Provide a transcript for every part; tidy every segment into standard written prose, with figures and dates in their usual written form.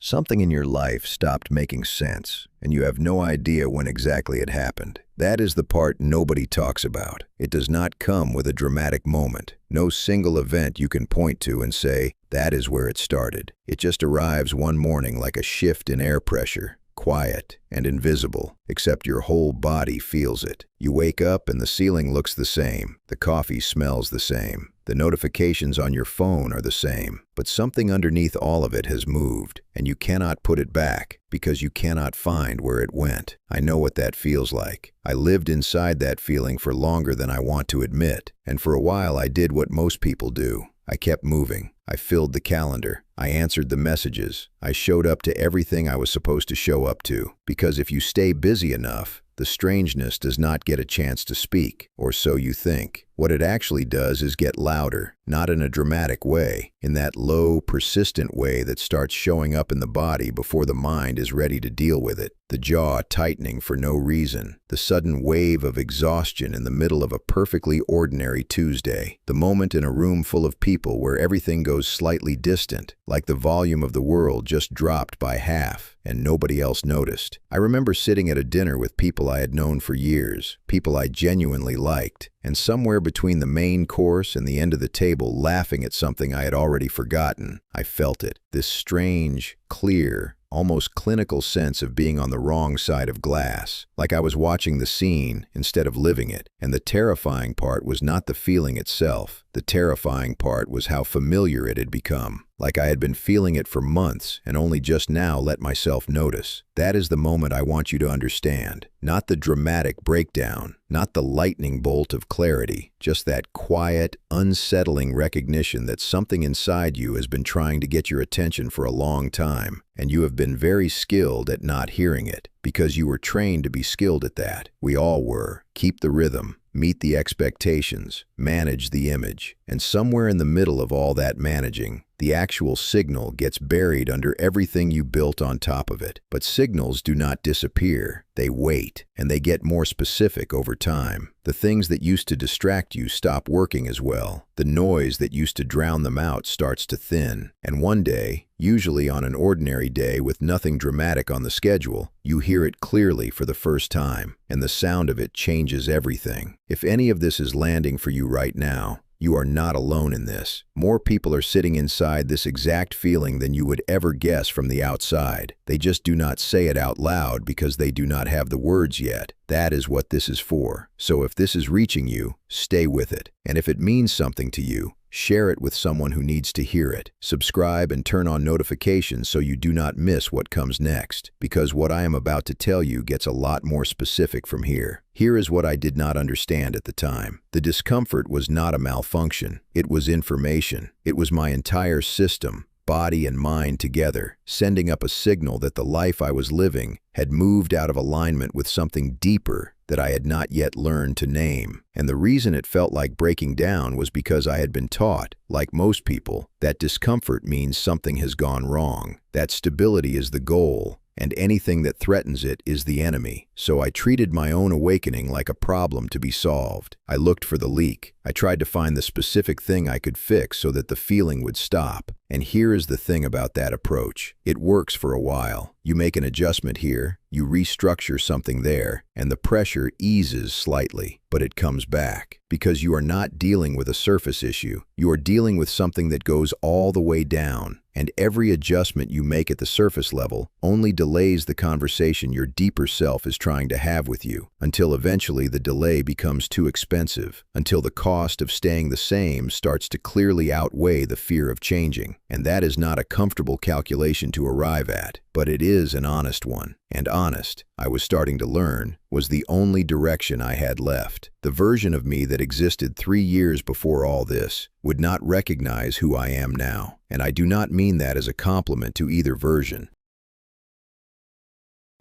Something in your life stopped making sense, and you have no idea when exactly it happened. That is the part nobody talks about. It does not come with a dramatic moment. No single event you can point to and say, that is where it started. It just arrives one morning like a shift in air pressure, quiet and invisible, except your whole body feels it. You wake up and the ceiling looks the same, the coffee smells the same, the notifications on your phone are the same, but something underneath all of it has moved, and you cannot put it back because you cannot find where it went. I know what that feels like. I lived inside that feeling for longer than I want to admit, and for a while I did what most people do. I kept moving. I filled the calendar. I answered the messages. I showed up to everything I was supposed to show up to. Because if you stay busy enough, the strangeness does not get a chance to speak, or so you think. What it actually does is get louder, not in a dramatic way, in that low, persistent way that starts showing up in the body before the mind is ready to deal with it. The jaw tightening for no reason, the sudden wave of exhaustion in the middle of a perfectly ordinary Tuesday, the moment in a room full of people where everything goes slightly distant, like the volume of the world just dropped by half, and nobody else noticed. I remember sitting at a dinner with people I had known for years, people I genuinely liked, and somewhere between the main course and the end of the table laughing at something I had already forgotten, I felt it, this strange, clear, almost clinical sense of being on the wrong side of glass, like I was watching the scene instead of living it. And the terrifying part was not the feeling itself. The terrifying part was how familiar it had become, like I had been feeling it for months and only just now let myself notice. That is the moment I want you to understand. Not the dramatic breakdown, not the lightning bolt of clarity, just that quiet, unsettling recognition that something inside you has been trying to get your attention for a long time, and you have been very skilled at not hearing it, because you were trained to be skilled at that. We all were. Keep the rhythm, meet the expectations, manage the image, and somewhere in the middle of all that managing, the actual signal gets buried under everything you built on top of it. But signals do not disappear. They wait, and they get more specific over time. The things that used to distract you stop working as well. The noise that used to drown them out starts to thin. And one day, usually on an ordinary day with nothing dramatic on the schedule, you hear it clearly for the first time, and the sound of it changes everything. If any of this is landing for you right now, you are not alone in this. More people are sitting inside this exact feeling than you would ever guess from the outside. They just do not say it out loud because they do not have the words yet. That is what this is for. So if this is reaching you, stay with it. And if it means something to you, share it with someone who needs to hear it. Subscribe and turn on notifications so you do not miss what comes next, because what I am about to tell you gets a lot more specific from here. Here is what I did not understand at the time. The discomfort was not a malfunction. It was information. It was my entire system, body and mind together, sending up a signal that the life I was living had moved out of alignment with something deeper that I had not yet learned to name. And the reason it felt like breaking down was because I had been taught, like most people, that discomfort means something has gone wrong, that stability is the goal, and anything that threatens it is the enemy. So I treated my own awakening like a problem to be solved. I looked for the leak. I tried to find the specific thing I could fix so that the feeling would stop. And here is the thing about that approach. It works for a while. You make an adjustment here, you restructure something there, and the pressure eases slightly, but it comes back. Because you are not dealing with a surface issue. You are dealing with something that goes all the way down. And every adjustment you make at the surface level only delays the conversation your deeper self is trying to have with you, until eventually the delay becomes too expensive, until the cost of staying the same starts to clearly outweigh the fear of changing. And that is not a comfortable calculation to arrive at, but it is an honest one. And honest, I was starting to learn, was the only direction I had left. The version of me that existed 3 years before all this would not recognize who I am now. And I do not mean that as a compliment to either version.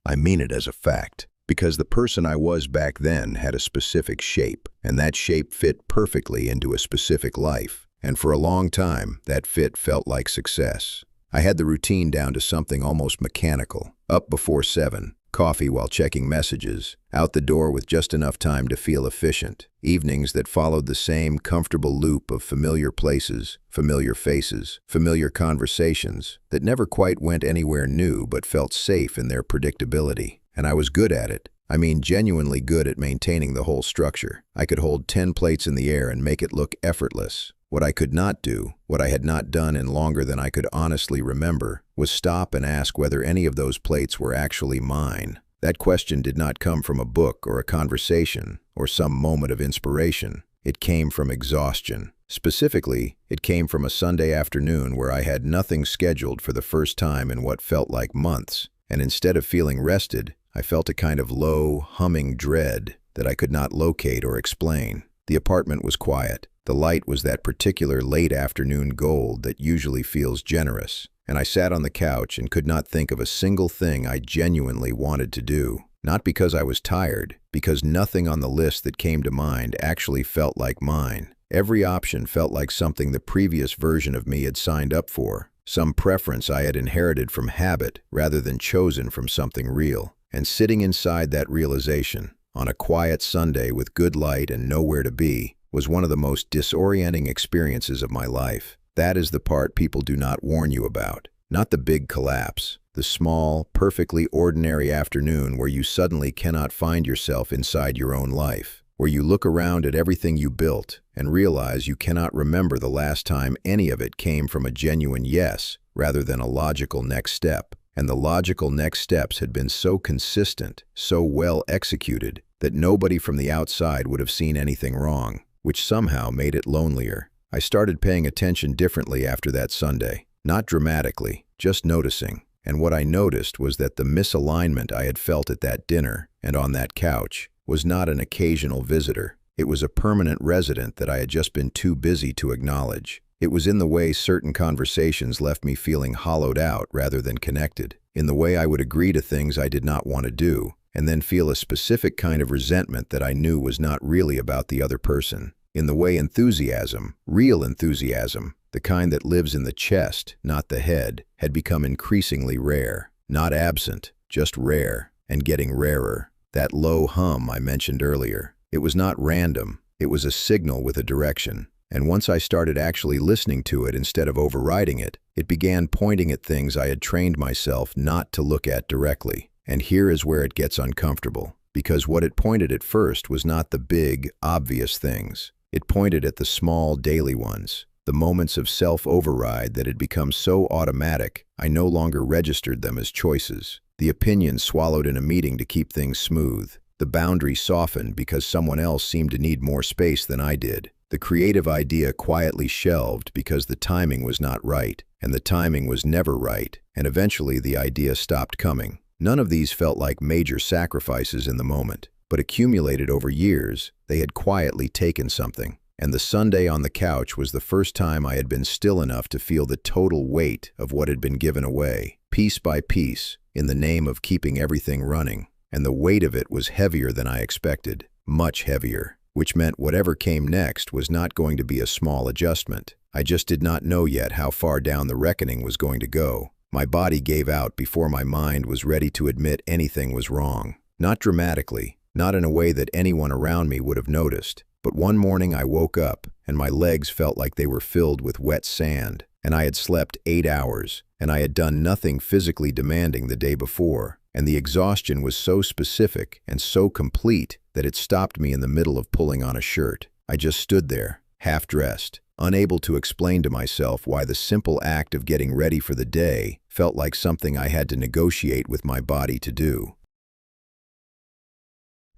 I mean it as a fact, because the person I was back then had a specific shape, and that shape fit perfectly into a specific life. And for a long time, that fit felt like success. I had the routine down to something almost mechanical. Up before 7, coffee while checking messages, out the door with just enough time to feel efficient. Evenings that followed the same comfortable loop of familiar places, familiar faces, familiar conversations that never quite went anywhere new but felt safe in their predictability. And I was good at it. I mean, genuinely good at maintaining the whole structure. I could hold 10 plates in the air and make it look effortless. What I could not do, what I had not done in longer than I could honestly remember, was stop and ask whether any of those plates were actually mine. That question did not come from a book or a conversation or some moment of inspiration. It came from exhaustion. Specifically, it came from a Sunday afternoon where I had nothing scheduled for the first time in what felt like months, and instead of feeling rested, I felt a kind of low, humming dread that I could not locate or explain. The apartment was quiet. The light was that particular late afternoon gold that usually feels generous, and I sat on the couch and could not think of a single thing I genuinely wanted to do. Not because I was tired, because nothing on the list that came to mind actually felt like mine. Every option felt like something the previous version of me had signed up for, some preference I had inherited from habit rather than chosen from something real. And sitting inside that realization, on a quiet Sunday with good light and nowhere to be, was one of the most disorienting experiences of my life. That is the part people do not warn you about. Not the big collapse, the small, perfectly ordinary afternoon where you suddenly cannot find yourself inside your own life, where you look around at everything you built and realize you cannot remember the last time any of it came from a genuine yes rather than a logical next step. And the logical next steps had been so consistent, so well executed, that nobody from the outside would have seen anything wrong, which somehow made it lonelier. I started paying attention differently after that Sunday. Not dramatically, just noticing. And what I noticed was that the misalignment I had felt at that dinner and on that couch was not an occasional visitor. It was a permanent resident that I had just been too busy to acknowledge. It was in the way certain conversations left me feeling hollowed out rather than connected, in the way I would agree to things I did not want to do, and then feel a specific kind of resentment that I knew was not really about the other person, in the way enthusiasm, real enthusiasm, the kind that lives in the chest, not the head, had become increasingly rare, not absent, just rare, and getting rarer. That low hum I mentioned earlier, it was not random, it was a signal with a direction. And once I started actually listening to it instead of overriding it, it began pointing at things I had trained myself not to look at directly. And here is where it gets uncomfortable, because what it pointed at first was not the big, obvious things. It pointed at the small, daily ones, the moments of self-override that had become so automatic I no longer registered them as choices. The opinions swallowed in a meeting to keep things smooth. The boundary softened because someone else seemed to need more space than I did. The creative idea quietly shelved because the timing was not right, and the timing was never right, and eventually the idea stopped coming. None of these felt like major sacrifices in the moment, but accumulated over years, they had quietly taken something. And the Sunday on the couch was the first time I had been still enough to feel the total weight of what had been given away, piece by piece, in the name of keeping everything running. And the weight of it was heavier than I expected, much heavier. Which meant whatever came next was not going to be a small adjustment. I just did not know yet how far down the reckoning was going to go. My body gave out before my mind was ready to admit anything was wrong. Not dramatically, not in a way that anyone around me would have noticed, but one morning I woke up and my legs felt like they were filled with wet sand, and I had slept 8 hours, and I had done nothing physically demanding the day before, and the exhaustion was so specific and so complete that it stopped me in the middle of pulling on a shirt. I just stood there, half-dressed, unable to explain to myself why the simple act of getting ready for the day felt like something I had to negotiate with my body to do.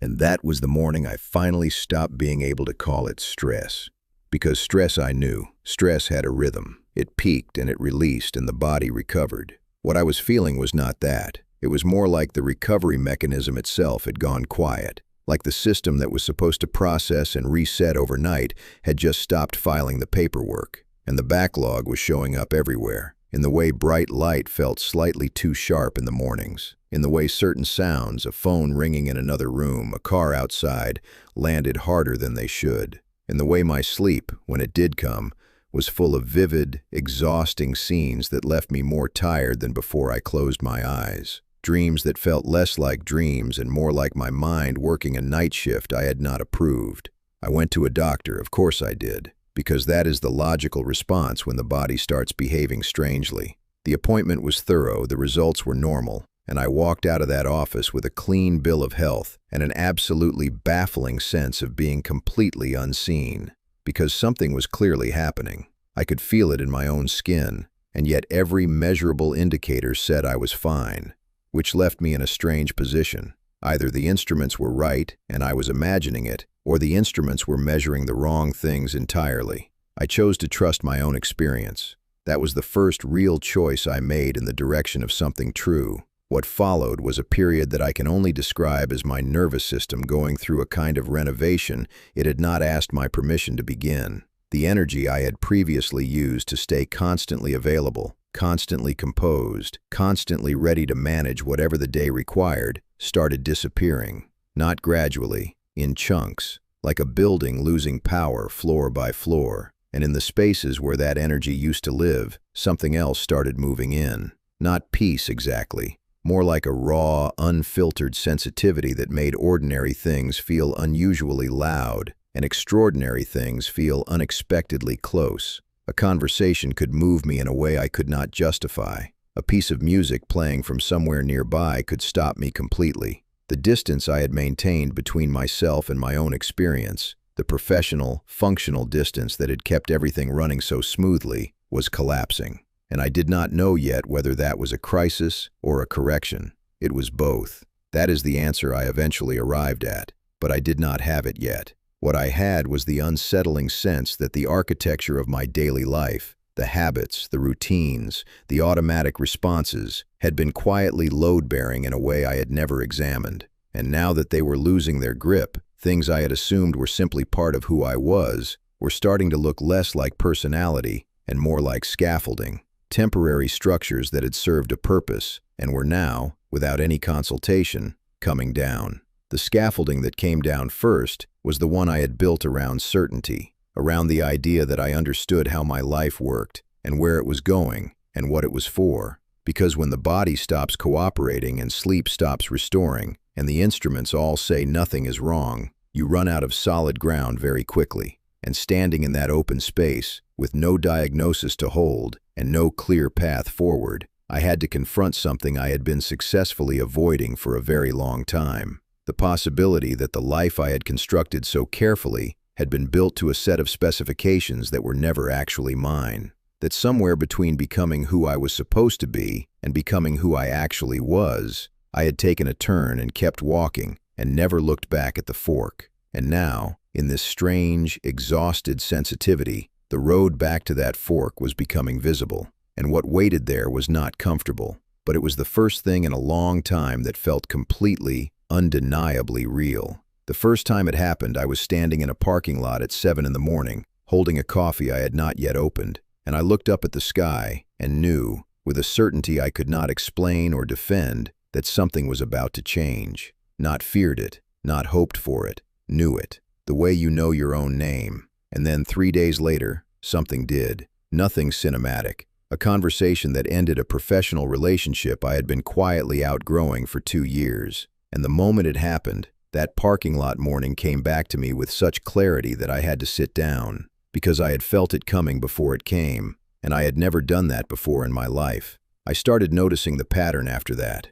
And that was the morning I finally stopped being able to call it stress. Because stress, I knew, stress had a rhythm. It peaked and it released and the body recovered. What I was feeling was not that. It was more like the recovery mechanism itself had gone quiet. Like the system that was supposed to process and reset overnight had just stopped filing the paperwork, and the backlog was showing up everywhere, in the way bright light felt slightly too sharp in the mornings, in the way certain sounds, a phone ringing in another room, a car outside, landed harder than they should, in the way my sleep, when it did come, was full of vivid, exhausting scenes that left me more tired than before I closed my eyes. dreams that felt less like dreams and more like my mind working a night shift I had not approved. I went to a doctor, of course I did, because that is the logical response when the body starts behaving strangely. The appointment was thorough, the results were normal, and I walked out of that office with a clean bill of health and an absolutely baffling sense of being completely unseen, because something was clearly happening. I could feel it in my own skin, and yet every measurable indicator said I was fine, which left me in a strange position. Either the instruments were right and I was imagining it, or the instruments were measuring the wrong things entirely. I chose to trust my own experience. That was the first real choice I made in the direction of something true. What followed was a period that I can only describe as my nervous system going through a kind of renovation it had not asked my permission to begin. The energy I had previously used to stay constantly available, constantly composed, constantly ready to manage whatever the day required, started disappearing. Not gradually, in chunks, like a building losing power floor by floor. And in the spaces where that energy used to live, something else started moving in. Not peace exactly, more like a raw, unfiltered sensitivity that made ordinary things feel unusually loud and extraordinary things feel unexpectedly close. A conversation could move me in a way I could not justify. A piece of music playing from somewhere nearby could stop me completely. The distance I had maintained between myself and my own experience, the professional, functional distance that had kept everything running so smoothly, was collapsing. And I did not know yet whether that was a crisis or a correction. It was both. That is the answer I eventually arrived at, but I did not have it yet. What I had was the unsettling sense that the architecture of my daily life, the habits, the routines, the automatic responses, had been quietly load-bearing in a way I had never examined. And now that they were losing their grip, things I had assumed were simply part of who I was were starting to look less like personality and more like scaffolding, temporary structures that had served a purpose and were now, without any consultation, coming down. The scaffolding that came down first was the one I had built around certainty, around the idea that I understood how my life worked and where it was going and what it was for. Because when the body stops cooperating and sleep stops restoring, and the instruments all say nothing is wrong, you run out of solid ground very quickly. And standing in that open space, with no diagnosis to hold and no clear path forward, I had to confront something I had been successfully avoiding for a very long time. The possibility that the life I had constructed so carefully had been built to a set of specifications that were never actually mine. That somewhere between becoming who I was supposed to be and becoming who I actually was, I had taken a turn and kept walking and never looked back at the fork. And now, in this strange, exhausted sensitivity, the road back to that fork was becoming visible. And what waited there was not comfortable, but it was the first thing in a long time that felt completely, undeniably real. The first time it happened, I was standing in a parking lot at 7 in the morning, holding a coffee I had not yet opened, and I looked up at the sky and knew, with a certainty I could not explain or defend, that something was about to change. Not feared it, not hoped for it, knew it, the way you know your own name. And then 3 days later, something did. Nothing cinematic. A conversation that ended a professional relationship I had been quietly outgrowing for 2 years. And the moment it happened, that parking lot morning came back to me with such clarity that I had to sit down, because I had felt it coming before it came, and I had never done that before in my life. I started noticing the pattern after that.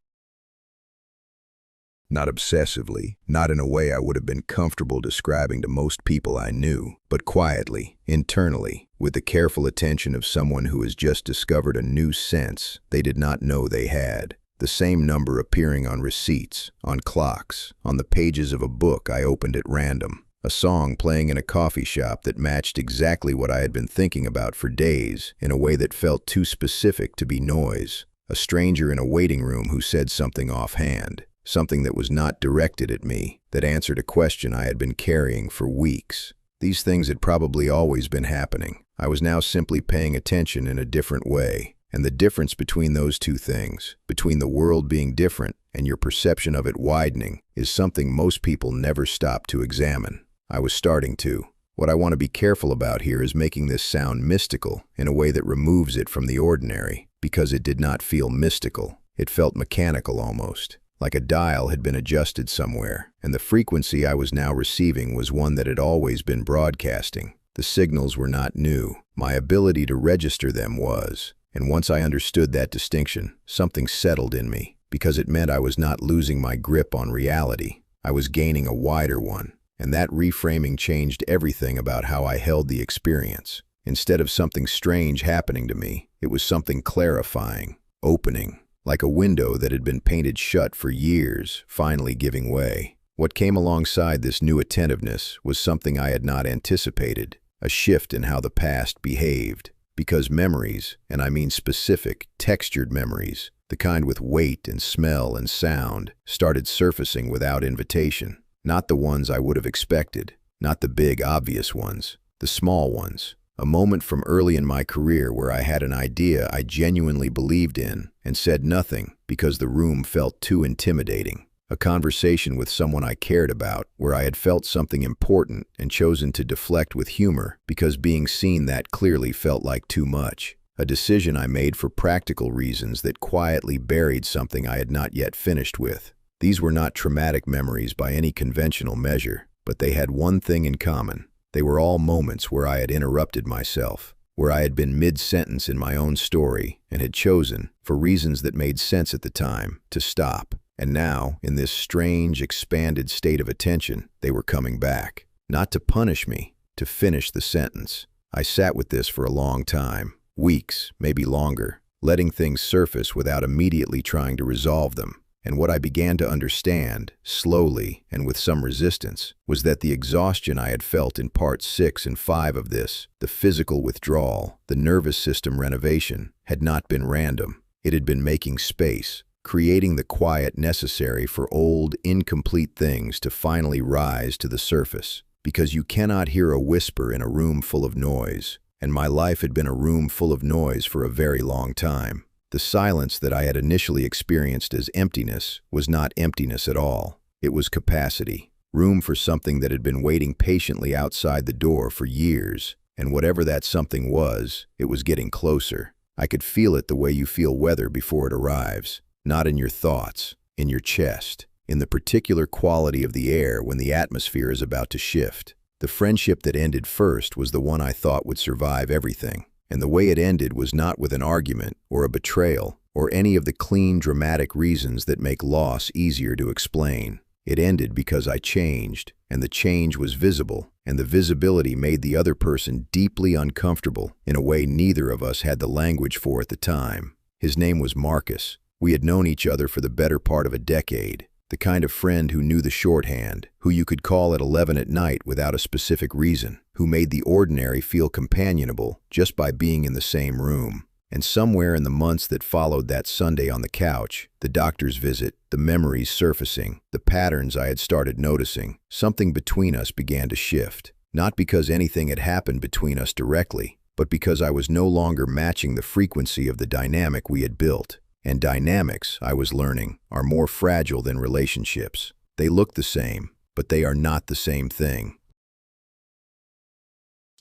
Not obsessively, not in a way I would have been comfortable describing to most people I knew, but quietly, internally, with the careful attention of someone who has just discovered a new sense they did not know they had. The same number appearing on receipts, on clocks, on the pages of a book I opened at random. A song playing in a coffee shop that matched exactly what I had been thinking about for days in a way that felt too specific to be noise. A stranger in a waiting room who said something offhand. Something that was not directed at me, that answered a question I had been carrying for weeks. These things had probably always been happening. I was now simply paying attention in a different way. And the difference between those two things, between the world being different and your perception of it widening, is something most people never stop to examine. I was starting to. What I want to be careful about here is making this sound mystical in a way that removes it from the ordinary, because it did not feel mystical. It felt mechanical almost, like a dial had been adjusted somewhere, and the frequency I was now receiving was one that had always been broadcasting. The signals were not new. My ability to register them was. And once I understood that distinction, something settled in me, because it meant I was not losing my grip on reality. I was gaining a wider one, and that reframing changed everything about how I held the experience. Instead of something strange happening to me, it was something clarifying, opening, like a window that had been painted shut for years, finally giving way. What came alongside this new attentiveness was something I had not anticipated, a shift in how the past behaved. Because memories, and I mean specific, textured memories, the kind with weight and smell and sound, started surfacing without invitation. Not the ones I would have expected, not the big, obvious ones, the small ones. A moment from early in my career where I had an idea I genuinely believed in and said nothing because the room felt too intimidating. A conversation with someone I cared about where I had felt something important and chosen to deflect with humor because being seen that clearly felt like too much. A decision I made for practical reasons that quietly buried something I had not yet finished with. These were not traumatic memories by any conventional measure, but they had one thing in common. They were all moments where I had interrupted myself, where I had been mid-sentence in my own story and had chosen, for reasons that made sense at the time, to stop. And now, in this strange, expanded state of attention, they were coming back. Not to punish me, to finish the sentence. I sat with this for a long time, weeks, maybe longer, letting things surface without immediately trying to resolve them. And what I began to understand, slowly and with some resistance, was that the exhaustion I had felt in parts 6 and 5 of this, the physical withdrawal, the nervous system renovation, had not been random. It had been making space, creating the quiet necessary for old, incomplete things to finally rise to the surface. Because you cannot hear a whisper in a room full of noise, and my life had been a room full of noise for a very long time. The silence that I had initially experienced as emptiness was not emptiness at all. It was capacity, room for something that had been waiting patiently outside the door for years, and whatever that something was, it was getting closer. I could feel it the way you feel weather before it arrives. Not in your thoughts, in your chest, in the particular quality of the air when the atmosphere is about to shift. The friendship that ended first was the one I thought would survive everything, and the way it ended was not with an argument or a betrayal or any of the clean, dramatic reasons that make loss easier to explain. It ended because I changed, and the change was visible, and the visibility made the other person deeply uncomfortable in a way neither of us had the language for at the time. His name was Marcus. We had known each other for the better part of a decade, the kind of friend who knew the shorthand, who you could call at 11 at night without a specific reason, who made the ordinary feel companionable just by being in the same room. And somewhere in the months that followed that Sunday on the couch, the doctor's visit, the memories surfacing, the patterns I had started noticing, something between us began to shift. Not because anything had happened between us directly, but because I was no longer matching the frequency of the dynamic we had built. And dynamics, I was learning, are more fragile than relationships. They look the same, but they are not the same thing.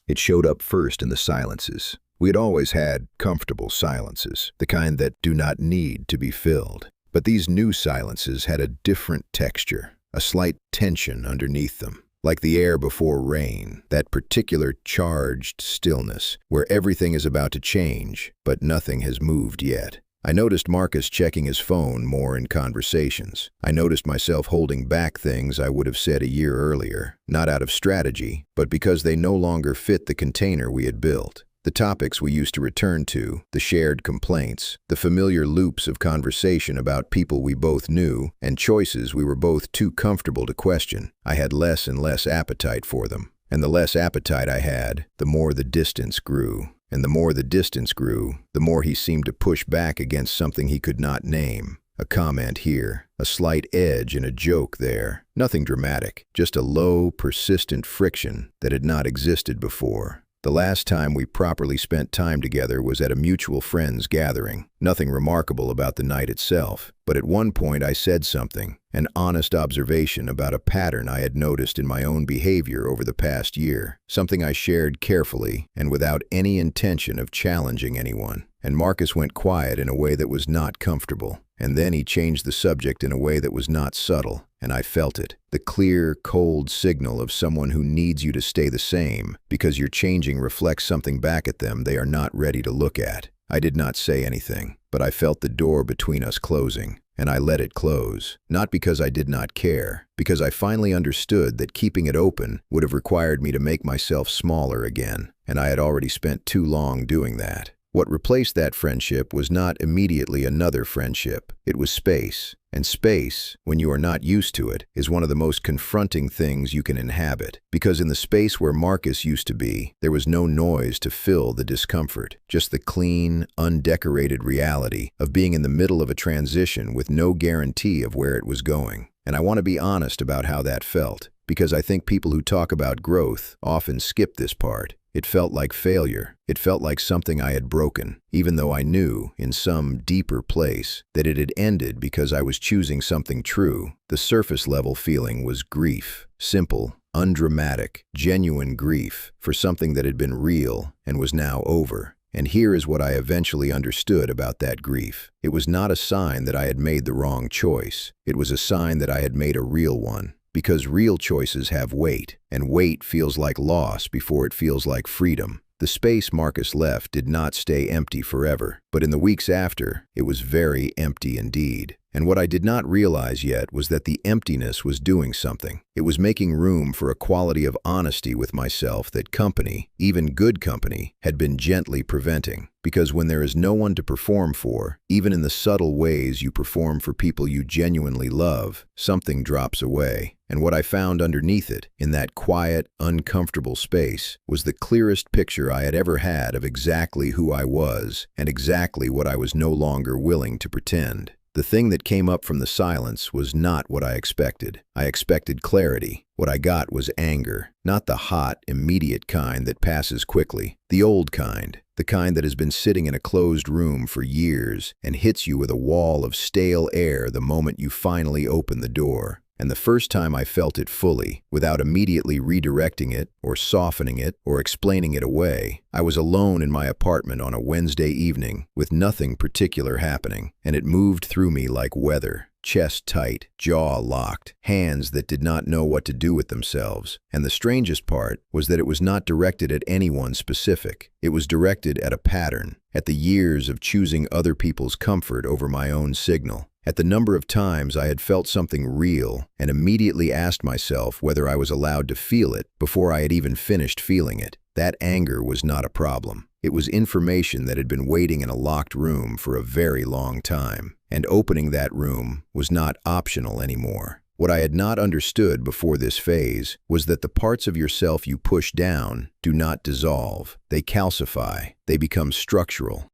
It showed up first in the silences. We had always had comfortable silences, the kind that do not need to be filled. But these new silences had a different texture, a slight tension underneath them, like the air before rain, that particular charged stillness, where everything is about to change, but nothing has moved yet. I noticed Marcus checking his phone more in conversations. I noticed myself holding back things I would have said a year earlier, not out of strategy, but because they no longer fit the container we had built. The topics we used to return to, the shared complaints, the familiar loops of conversation about people we both knew, and choices we were both too comfortable to question. I had less and less appetite for them. And the less appetite I had, the more the distance grew. And the more the distance grew, the more he seemed to push back against something he could not name. A comment here, a slight edge and a joke there. Nothing dramatic, just a low, persistent friction that had not existed before. The last time we properly spent time together was at a mutual friend's gathering. Nothing remarkable about the night itself, but at one point I said something, an honest observation about a pattern I had noticed in my own behavior over the past year, something I shared carefully and without any intention of challenging anyone. And Marcus went quiet in a way that was not comfortable. And then he changed the subject in a way that was not subtle, and I felt it. The clear, cold signal of someone who needs you to stay the same because your changing reflects something back at them they are not ready to look at. I did not say anything, but I felt the door between us closing, and I let it close. Not because I did not care, because I finally understood that keeping it open would have required me to make myself smaller again, and I had already spent too long doing that. What replaced that friendship was not immediately another friendship. It was space. And space, when you are not used to it, is one of the most confronting things you can inhabit. Because in the space where Marcus used to be, there was no noise to fill the discomfort. Just the clean, undecorated reality of being in the middle of a transition with no guarantee of where it was going. And I want to be honest about how that felt, because I think people who talk about growth often skip this part. It felt like failure. It felt like something I had broken, even though I knew, in some deeper place, that it had ended because I was choosing something true. The surface-level feeling was grief. Simple, undramatic, genuine grief for something that had been real and was now over. And here is what I eventually understood about that grief. It was not a sign that I had made the wrong choice. It was a sign that I had made a real one. Because real choices have weight, and weight feels like loss before it feels like freedom. The space Marcus left did not stay empty forever, but in the weeks after, it was very empty indeed. And what I did not realize yet was that the emptiness was doing something. It was making room for a quality of honesty with myself that company, even good company, had been gently preventing. Because when there is no one to perform for, even in the subtle ways you perform for people you genuinely love, something drops away. And what I found underneath it, in that quiet, uncomfortable space, was the clearest picture I had ever had of exactly who I was and exactly what I was no longer willing to pretend. The thing that came up from the silence was not what I expected. I expected clarity. What I got was anger, not the hot, immediate kind that passes quickly. The old kind, the kind that has been sitting in a closed room for years and hits you with a wall of stale air the moment you finally open the door. And the first time I felt it fully, without immediately redirecting it, or softening it, or explaining it away, I was alone in my apartment on a Wednesday evening, with nothing particular happening, and it moved through me like weather. Chest tight, jaw locked, hands that did not know what to do with themselves. And the strangest part was that it was not directed at anyone specific. It was directed at a pattern, at the years of choosing other people's comfort over my own signal. At the number of times I had felt something real and immediately asked myself whether I was allowed to feel it before I had even finished feeling it. That anger was not a problem. It was information that had been waiting in a locked room for a very long time. And opening that room was not optional anymore. What I had not understood before this phase was that the parts of yourself you push down do not dissolve. They calcify. They become structural.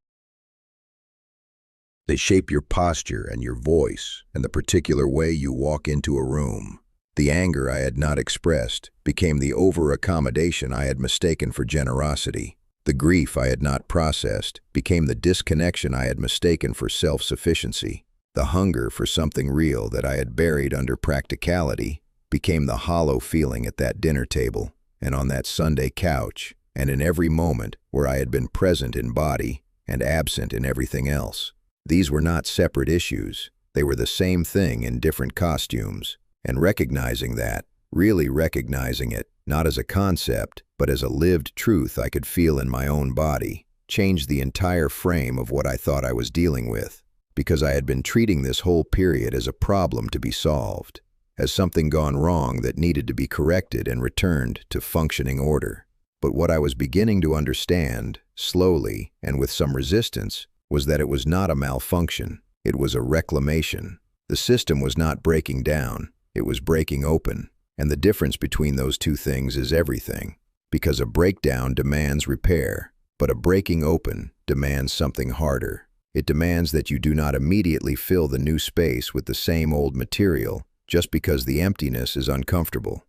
They shape your posture and your voice and the particular way you walk into a room. The anger I had not expressed became the over-accommodation I had mistaken for generosity. The grief I had not processed became the disconnection I had mistaken for self-sufficiency. The hunger for something real that I had buried under practicality became the hollow feeling at that dinner table and on that Sunday couch and in every moment where I had been present in body and absent in everything else. These were not separate issues. They were the same thing in different costumes. And recognizing that, really recognizing it, not as a concept, but as a lived truth I could feel in my own body, changed the entire frame of what I thought I was dealing with. Because I had been treating this whole period as a problem to be solved, as something gone wrong that needed to be corrected and returned to functioning order. But what I was beginning to understand, slowly and with some resistance, was that it was not a malfunction, it was a reclamation. The system was not breaking down, it was breaking open. And the difference between those two things is everything. Because a breakdown demands repair, but a breaking open demands something harder. It demands that you do not immediately fill the new space with the same old material just because the emptiness is uncomfortable.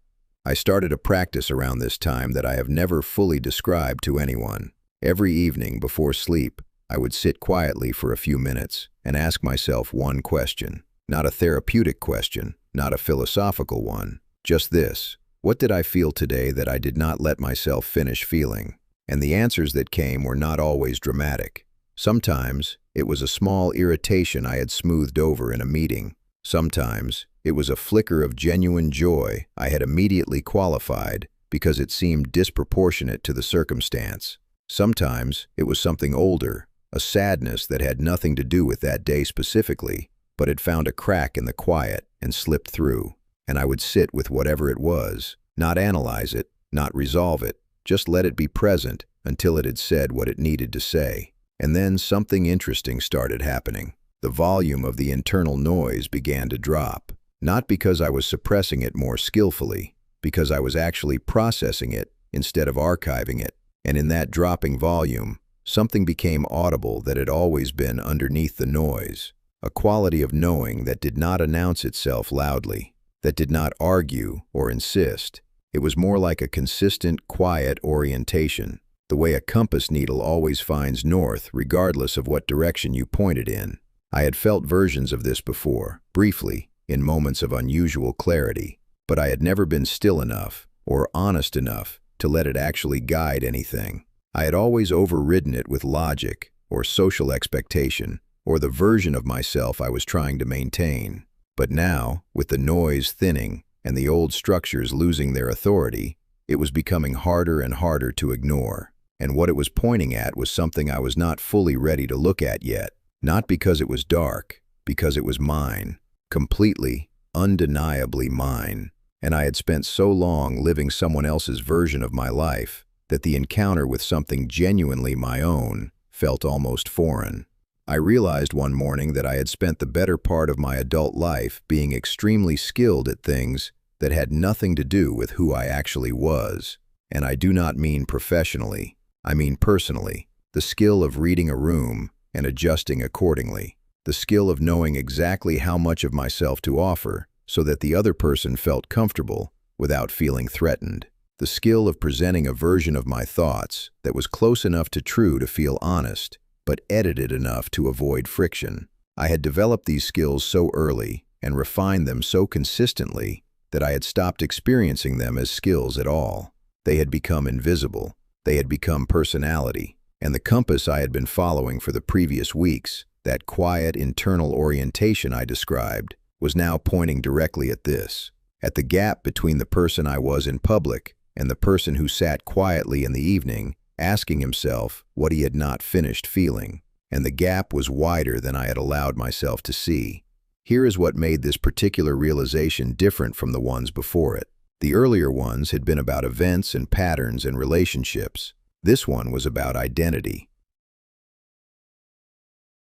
I started a practice around this time that I have never fully described to anyone. Every evening before sleep, I would sit quietly for a few minutes and ask myself one question. Not a therapeutic question, not a philosophical one. Just this: what did I feel today that I did not let myself finish feeling? And the answers that came were not always dramatic. Sometimes it was a small irritation I had smoothed over in a meeting. Sometimes it was a flicker of genuine joy I had immediately qualified because it seemed disproportionate to the circumstance. Sometimes it was something older, a sadness that had nothing to do with that day specifically, but had found a crack in the quiet and slipped through. And I would sit with whatever it was, not analyze it, not resolve it, just let it be present until it had said what it needed to say. And then something interesting started happening. The volume of the internal noise began to drop, not because I was suppressing it more skillfully, because I was actually processing it instead of archiving it. And in that dropping volume, something became audible that had always been underneath the noise, a quality of knowing that did not announce itself loudly, that did not argue or insist. It was more like a consistent, quiet orientation, the way a compass needle always finds north regardless of what direction you point it in. I had felt versions of this before, briefly, in moments of unusual clarity, but I had never been still enough or honest enough to let it actually guide anything. I had always overridden it with logic or social expectation or the version of myself I was trying to maintain. But now, with the noise thinning and the old structures losing their authority, it was becoming harder and harder to ignore. And what it was pointing at was something I was not fully ready to look at yet. Not because it was dark, because it was mine. Completely, undeniably mine. And I had spent so long living someone else's version of my life that the encounter with something genuinely my own felt almost foreign. I realized one morning that I had spent the better part of my adult life being extremely skilled at things that had nothing to do with who I actually was. And I do not mean professionally, I mean personally. The skill of reading a room and adjusting accordingly. The skill of knowing exactly how much of myself to offer so that the other person felt comfortable without feeling threatened. The skill of presenting a version of my thoughts that was close enough to true to feel honest, but edited enough to avoid friction. I had developed these skills so early and refined them so consistently that I had stopped experiencing them as skills at all. They had become invisible. They had become personality. And the compass I had been following for the previous weeks, that quiet internal orientation I described, was now pointing directly at this, at the gap between the person I was in public and the person who sat quietly in the evening, asking himself what he had not finished feeling. And the gap was wider than I had allowed myself to see. Here is what made this particular realization different from the ones before it. The earlier ones had been about events and patterns and relationships. This one was about identity.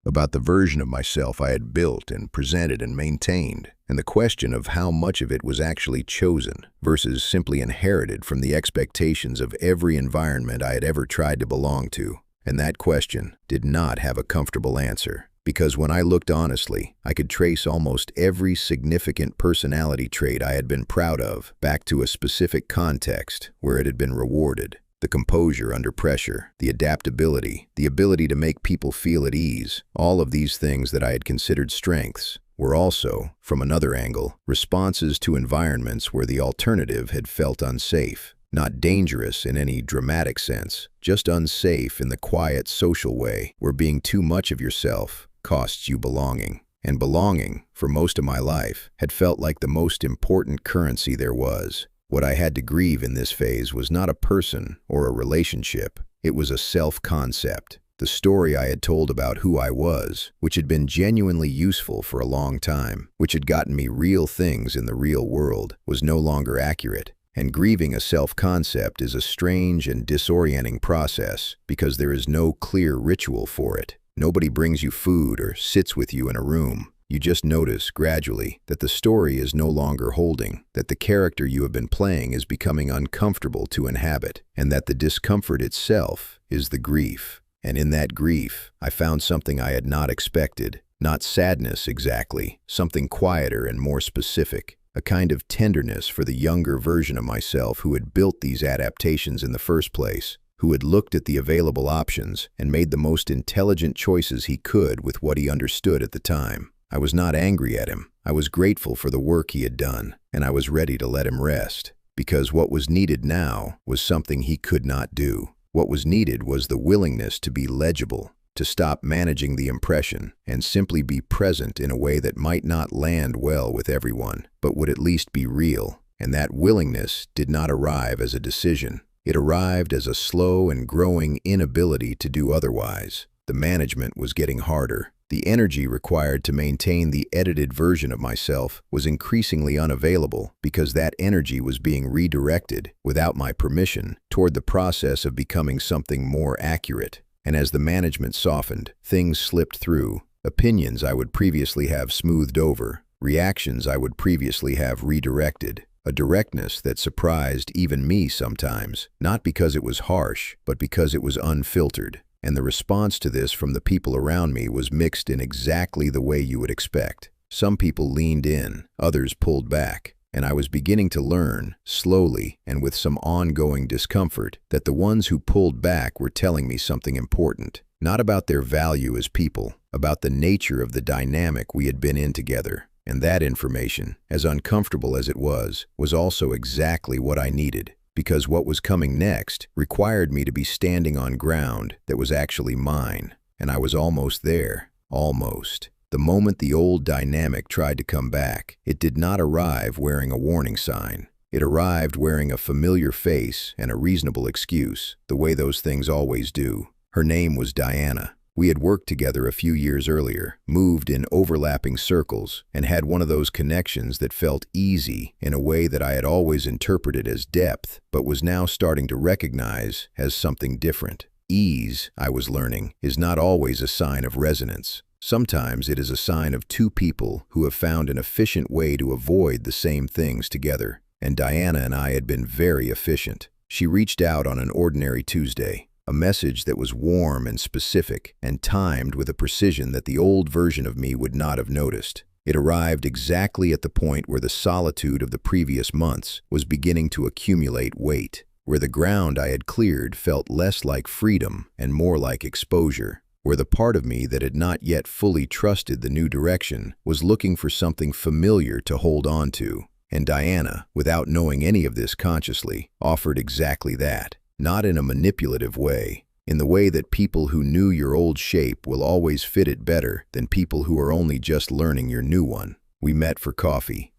About the version of myself I had built and presented and maintained, and the question of how much of it was actually chosen versus simply inherited from the expectations of every environment I had ever tried to belong to. And that question did not have a comfortable answer, because when I looked honestly, I could trace almost every significant personality trait I had been proud of back to a specific context where it had been rewarded. The composure under pressure, the adaptability, the ability to make people feel at ease, all of these things that I had considered strengths were also, from another angle, responses to environments where the alternative had felt unsafe. Not dangerous in any dramatic sense, just unsafe in the quiet social way where being too much of yourself costs you belonging. And belonging, for most of my life, had felt like the most important currency there was. What I had to grieve in this phase was not a person or a relationship. It was a self-concept. The story I had told about who I was, which had been genuinely useful for a long time, which had gotten me real things in the real world, was no longer accurate. And grieving a self-concept is a strange and disorienting process because there is no clear ritual for it. Nobody brings you food or sits with you in a room. You just notice, gradually, that the story is no longer holding, that the character you have been playing is becoming uncomfortable to inhabit, and that the discomfort itself is the grief. And in that grief, I found something I had not expected. Not sadness exactly, something quieter and more specific. A kind of tenderness for the younger version of myself who had built these adaptations in the first place, who had looked at the available options and made the most intelligent choices he could with what he understood at the time. I was not angry at him. I was grateful for the work he had done, and I was ready to let him rest. Because what was needed now was something he could not do. What was needed was the willingness to be legible, to stop managing the impression and simply be present in a way that might not land well with everyone, but would at least be real. And that willingness did not arrive as a decision. It arrived as a slow and growing inability to do otherwise. The management was getting harder. The energy required to maintain the edited version of myself was increasingly unavailable because that energy was being redirected, without my permission, toward the process of becoming something more accurate. And as the management softened, things slipped through. Opinions I would previously have smoothed over, reactions I would previously have redirected. A directness that surprised even me sometimes, not because it was harsh, but because it was unfiltered. And the response to this from the people around me was mixed in exactly the way you would expect. Some people leaned in, others pulled back, and I was beginning to learn, slowly and with some ongoing discomfort, that the ones who pulled back were telling me something important, not about their value as people, about the nature of the dynamic we had been in together. And that information, as uncomfortable as it was also exactly what I needed. Because what was coming next required me to be standing on ground that was actually mine. And I was almost there. Almost. The moment the old dynamic tried to come back, it did not arrive wearing a warning sign. It arrived wearing a familiar face and a reasonable excuse, the way those things always do. Her name was Diana. We had worked together a few years earlier, moved in overlapping circles, and had one of those connections that felt easy in a way that I had always interpreted as depth, but was now starting to recognize as something different. Ease, I was learning, is not always a sign of resonance. Sometimes it is a sign of two people who have found an efficient way to avoid the same things together. And Diana and I had been very efficient. She reached out on an ordinary Tuesday. A message that was warm and specific and timed with a precision that the old version of me would not have noticed. It arrived exactly at the point where the solitude of the previous months was beginning to accumulate weight, where the ground I had cleared felt less like freedom and more like exposure, where the part of me that had not yet fully trusted the new direction was looking for something familiar to hold on to. And Diana, without knowing any of this consciously, offered exactly that. Not in a manipulative way, in the way that people who knew your old shape will always fit it better than people who are only just learning your new one. We met for coffee.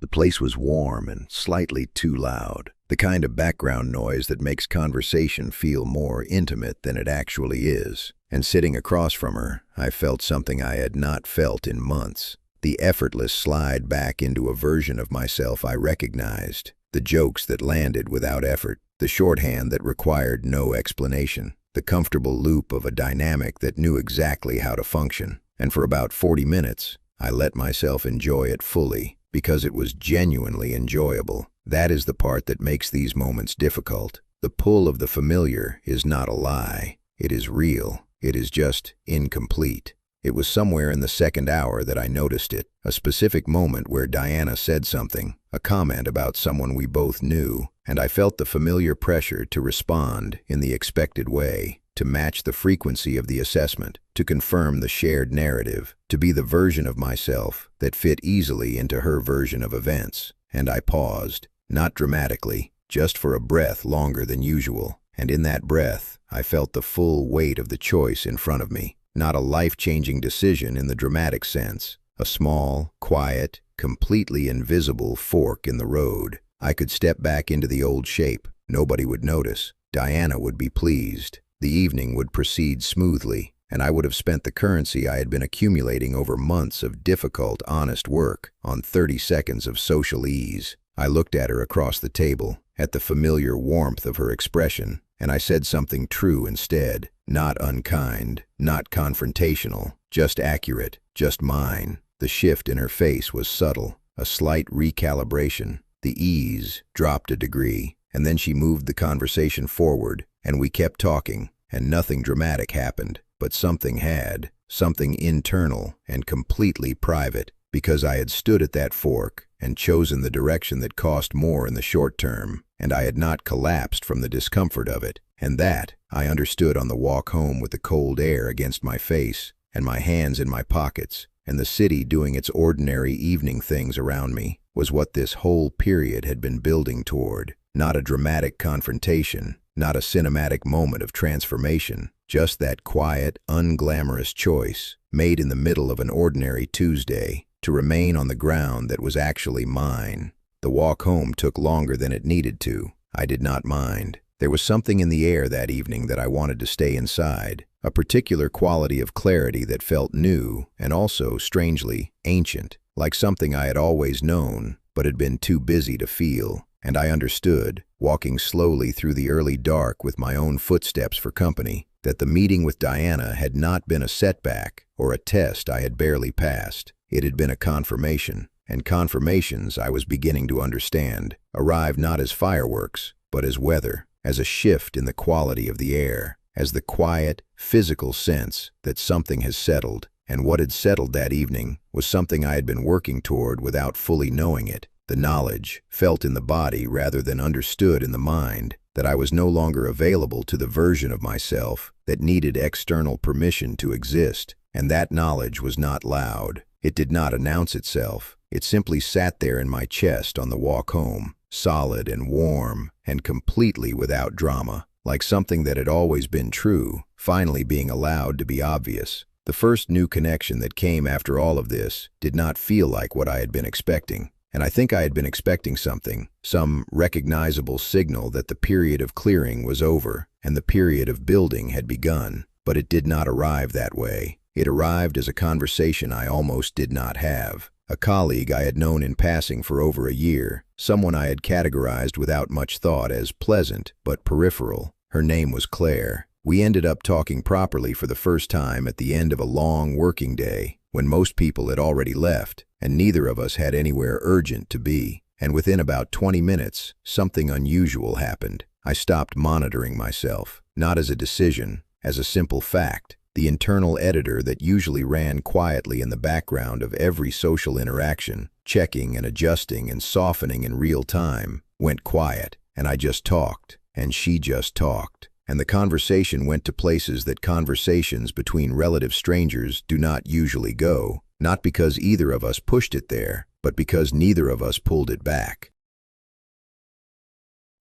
The place was warm and slightly too loud, the kind of background noise that makes conversation feel more intimate than it actually is. And sitting across from her, I felt something I had not felt in months. The effortless slide back into a version of myself I recognized. The jokes that landed without effort, the shorthand that required no explanation, the comfortable loop of a dynamic that knew exactly how to function. And for about 40 minutes, I let myself enjoy it fully, because it was genuinely enjoyable. That is the part that makes these moments difficult. The pull of the familiar is not a lie. It is real. It is just incomplete. It was somewhere in the second hour that I noticed it, a specific moment where Diana said something, a comment about someone we both knew, and I felt the familiar pressure to respond in the expected way, to match the frequency of the assessment, to confirm the shared narrative, to be the version of myself that fit easily into her version of events. And I paused, not dramatically, just for a breath longer than usual, and in that breath, I felt the full weight of the choice in front of me. Not a life-changing decision in the dramatic sense, a small, quiet, completely invisible fork in the road. I could step back into the old shape. Nobody would notice. Diana would be pleased. The evening would proceed smoothly, and I would have spent the currency I had been accumulating over months of difficult, honest work on 30 seconds of social ease. I looked at her across the table, at the familiar warmth of her expression, and I said something true instead. Not unkind, not confrontational, just accurate, just mine. The shift in her face was subtle, a slight recalibration. The ease dropped a degree, and then she moved the conversation forward, and we kept talking, and nothing dramatic happened, but something had, something internal and completely private, because I had stood at that fork and chosen the direction that cost more in the short term, and I had not collapsed from the discomfort of it. And that, I understood on the walk home with the cold air against my face, and my hands in my pockets, and the city doing its ordinary evening things around me, was what this whole period had been building toward. Not a dramatic confrontation, not a cinematic moment of transformation, just that quiet, unglamorous choice, made in the middle of an ordinary Tuesday, to remain on the ground that was actually mine. The walk home took longer than it needed to. I did not mind. There was something in the air that evening that I wanted to stay inside, a particular quality of clarity that felt new and also, strangely, ancient, like something I had always known but had been too busy to feel. And I understood, walking slowly through the early dark with my own footsteps for company, that the meeting with Diana had not been a setback or a test I had barely passed. It had been a confirmation, and confirmations, I was beginning to understand, arrive not as fireworks, but as weather, as a shift in the quality of the air, as the quiet, physical sense that something has settled. And what had settled that evening was something I had been working toward without fully knowing it. The knowledge, felt in the body rather than understood in the mind, that I was no longer available to the version of myself that needed external permission to exist. And that knowledge was not loud. It did not announce itself. It simply sat there in my chest on the walk home, solid and warm and completely without drama, like something that had always been true, finally being allowed to be obvious. The first new connection that came after all of this did not feel like what I had been expecting. And I think I had been expecting something, some recognizable signal that the period of clearing was over and the period of building had begun. But it did not arrive that way. It arrived as a conversation I almost did not have. A colleague I had known in passing for over a year, someone I had categorized without much thought as pleasant but peripheral. Her name was Claire. We ended up talking properly for the first time at the end of a long working day, when most people had already left, and neither of us had anywhere urgent to be. And within about 20 minutes, something unusual happened. I stopped monitoring myself, not as a decision, as a simple fact. The internal editor that usually ran quietly in the background of every social interaction, checking and adjusting and softening in real time, went quiet, and I just talked, and she just talked. And the conversation went to places that conversations between relative strangers do not usually go, not because either of us pushed it there, but because neither of us pulled it back.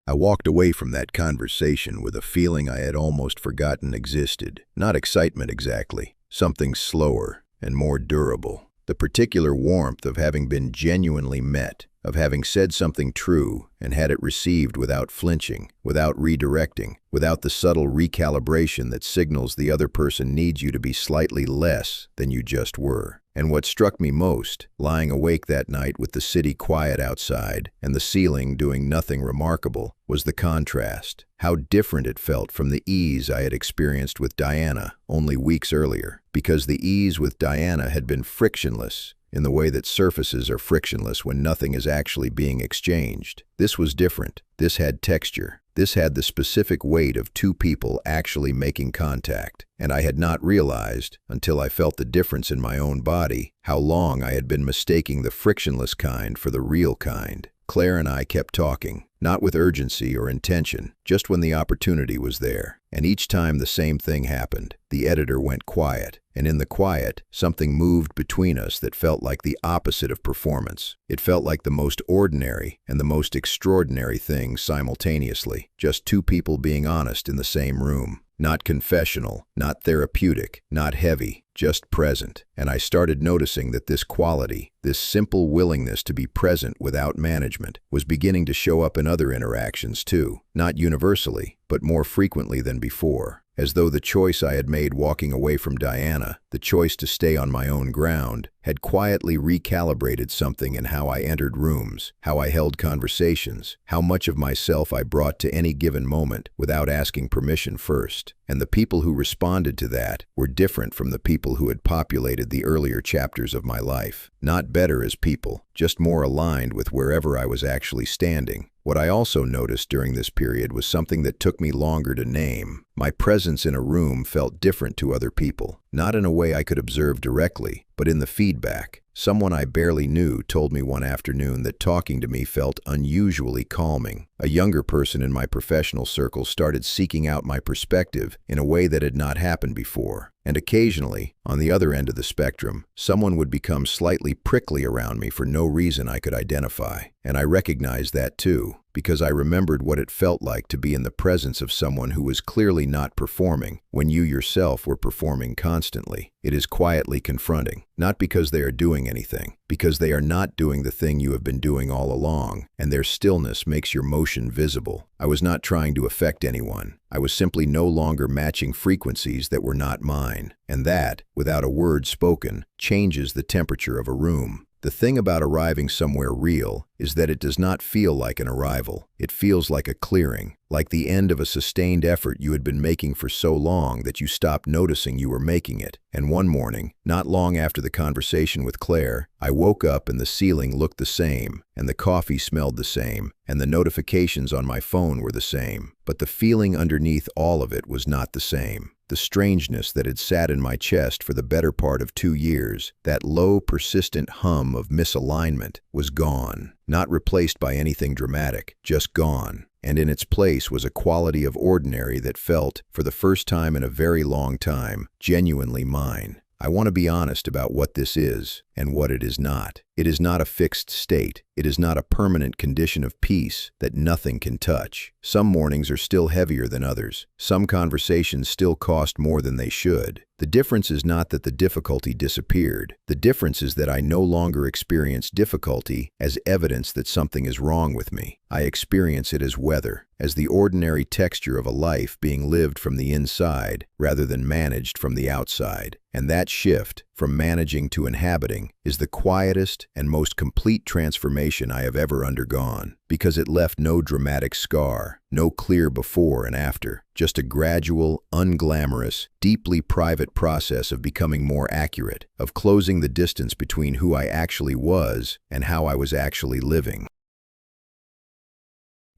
I walked away from that conversation with a feeling I had almost forgotten existed. Not excitement exactly, something slower and more durable. The particular warmth of having been genuinely met, of having said something true and had it received without flinching, without redirecting, without the subtle recalibration that signals the other person needs you to be slightly less than you just were. And what struck me most, lying awake that night with the city quiet outside and the ceiling doing nothing remarkable, was the contrast. How different it felt from the ease I had experienced with Diana only weeks earlier, because the ease with Diana had been frictionless, in the way that surfaces are frictionless when nothing is actually being exchanged. This was different. This had texture. This had the specific weight of two people actually making contact. And I had not realized, until I felt the difference in my own body, how long I had been mistaking the frictionless kind for the real kind. Claire and I kept talking, not with urgency or intention, just when the opportunity was there. And each time the same thing happened. The editor went quiet, and in the quiet, something moved between us that felt like the opposite of performance. It felt like the most ordinary and the most extraordinary thing simultaneously, just two people being honest in the same room. Not confessional, not therapeutic, not heavy, just present. And I started noticing that this quality, this simple willingness to be present without management, was beginning to show up in other interactions too. Not universally, but more frequently than before. As though the choice I had made walking away from Diana, the choice to stay on my own ground, had quietly recalibrated something in how I entered rooms, how I held conversations, how much of myself I brought to any given moment without asking permission first. And the people who responded to that were different from the people who had populated the earlier chapters of my life. Not better as people, just more aligned with wherever I was actually standing. What I also noticed during this period was something that took me longer to name. My presence in a room felt different to other people, not in a way I could observe directly, but in the feedback. Someone I barely knew told me one afternoon that talking to me felt unusually calming. A younger person in my professional circle started seeking out my perspective in a way that had not happened before. And occasionally, on the other end of the spectrum, someone would become slightly prickly around me for no reason I could identify. And I recognized that too, because I remembered what it felt like to be in the presence of someone who was clearly not performing when you yourself were performing constantly. It is quietly confronting, not because they are doing anything, because they are not doing the thing you have been doing all along, and their stillness makes your motion visible. I was not trying to affect anyone. I was simply no longer matching frequencies that were not mine. And that, without a word spoken, changes the temperature of a room. The thing about arriving somewhere real is that it does not feel like an arrival. It feels like a clearing, like the end of a sustained effort you had been making for so long that you stopped noticing you were making it. And one morning, not long after the conversation with Claire, I woke up and the ceiling looked the same, and the coffee smelled the same, and the notifications on my phone were the same. But the feeling underneath all of it was not the same. The strangeness that had sat in my chest for the better part of 2 years, that low, persistent hum of misalignment, was gone. Not replaced by anything dramatic, just gone. And in its place was a quality of ordinary that felt, for the first time in a very long time, genuinely mine. I want to be honest about what this is and what it is not. It is not a fixed state. It is not a permanent condition of peace that nothing can touch. Some mornings are still heavier than others. Some conversations still cost more than they should. The difference is not that the difficulty disappeared. The difference is that I no longer experience difficulty as evidence that something is wrong with me. I experience it as weather, as the ordinary texture of a life being lived from the inside rather than managed from the outside. And that shift, from managing to inhabiting, is the quietest and most complete transformation I have ever undergone, because it left no dramatic scar, no clear before and after, just a gradual, unglamorous, deeply private process of becoming more accurate, of closing the distance between who I actually was and how I was actually living.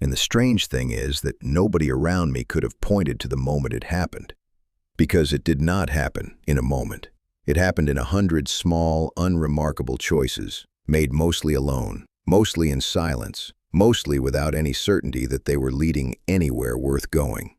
And the strange thing is that nobody around me could have pointed to the moment it happened. Because it did not happen in a moment. It happened in 100 small, unremarkable choices, made mostly alone, mostly in silence, mostly without any certainty that they were leading anywhere worth going.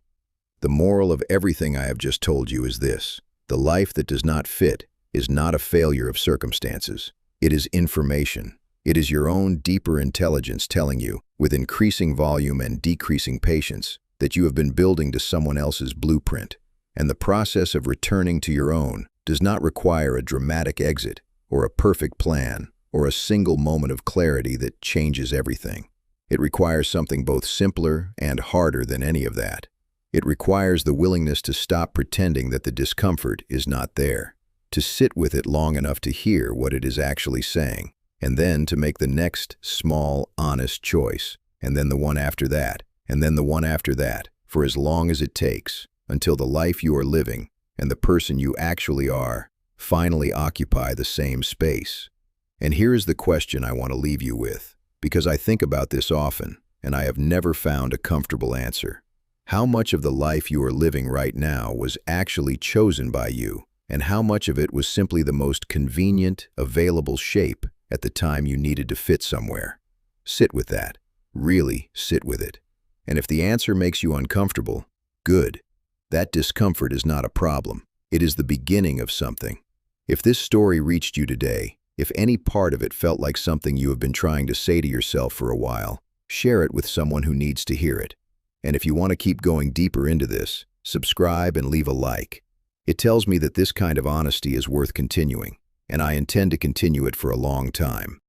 The moral of everything I have just told you is this: the life that does not fit is not a failure of circumstances. It is information. It is your own deeper intelligence telling you, with increasing volume and decreasing patience, that you have been building to someone else's blueprint. And the process of returning to your own does not require a dramatic exit, or a perfect plan, or a single moment of clarity that changes everything. It requires something both simpler and harder than any of that. It requires the willingness to stop pretending that the discomfort is not there, to sit with it long enough to hear what it is actually saying, and then to make the next small, honest choice, and then the one after that, and then the one after that, for as long as it takes, until the life you are living and the person you actually are finally occupy the same space. And here is the question I want to leave you with, because I think about this often, and I have never found a comfortable answer. How much of the life you are living right now was actually chosen by you, and how much of it was simply the most convenient, available shape at the time you needed to fit somewhere? Sit with that. Really sit with it. And if the answer makes you uncomfortable, good. That discomfort is not a problem. It is the beginning of something. If this story reached you today, if any part of it felt like something you have been trying to say to yourself for a while, share it with someone who needs to hear it. And if you want to keep going deeper into this, subscribe and leave a like. It tells me that this kind of honesty is worth continuing, and I intend to continue it for a long time.